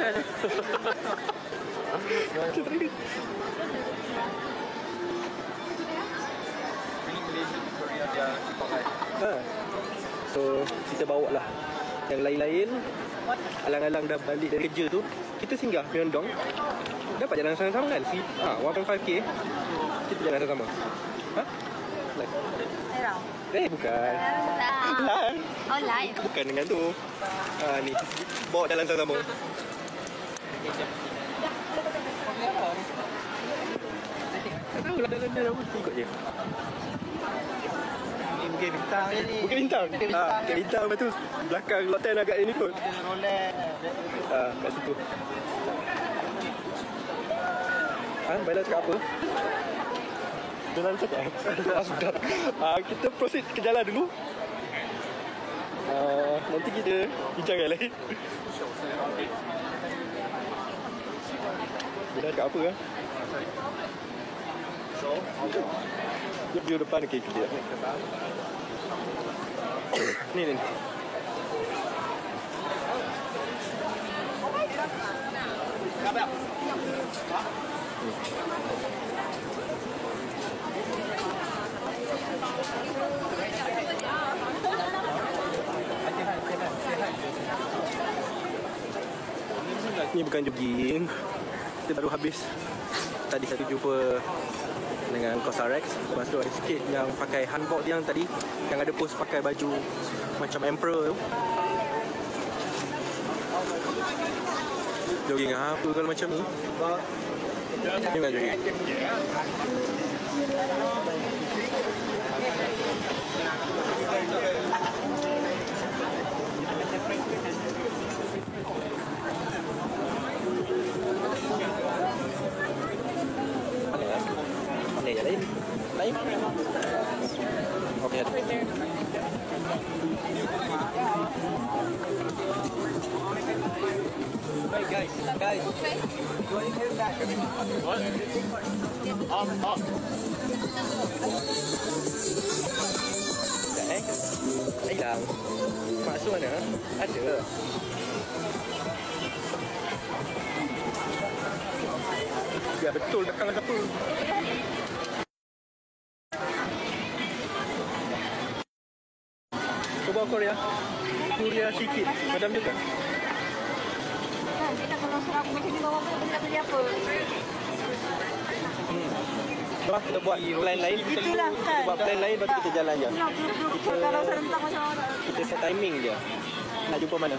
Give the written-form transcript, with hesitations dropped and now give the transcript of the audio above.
makan. So kita bawa lah yang lain-lain. Alang-alang dah balik dari kerja tu, kita singgah Myeongdong. Dapat jalan sama-sama kan? 1.5k kita jalan sama-sama. Bukan. Oh, lain. Bukan dengan tu. Ni bawa jalan sama-sama. Tak tahu lah dalam dia ikut je. Bukit Bintang je ni. Bukit Bintang. Bukit Bintang lepas tu belakang hotel agak ini kot. Rolex. Kat situ. Baiklah cakap apa? Jangan cakap. Sudah. Kita proceed ke jalan dulu. Nanti kita bincang yang lain. Dia cakap apa kan? Dia view depan ke kita. Ni. Ni bukan jogging. Kita baru habis. Tadi saya jumpa dengan Cosrx. Lepas tu ada sikit yang pakai hanbok yang tadi, yang ada post pakai baju macam emperor tu. Jogging apa kalau macam ni? Ni nak jogging. Mana yang lain? Lain? Okey. Hey guys. Okay. You want to hear that? What? Hilang. Maksud mana? Ada. Ya betul belakang siapa? Cuba Korea sikit. Macam tu kan? Kita kalau suruh aku macam ni bawa apa, kita beli apa? Kita buat plan lain. Itulah kan. Kita buat plan lain, lepas tu kita jalan je. Kita kalau serentak macam mana? Kita set timing je. Nak jumpa mana?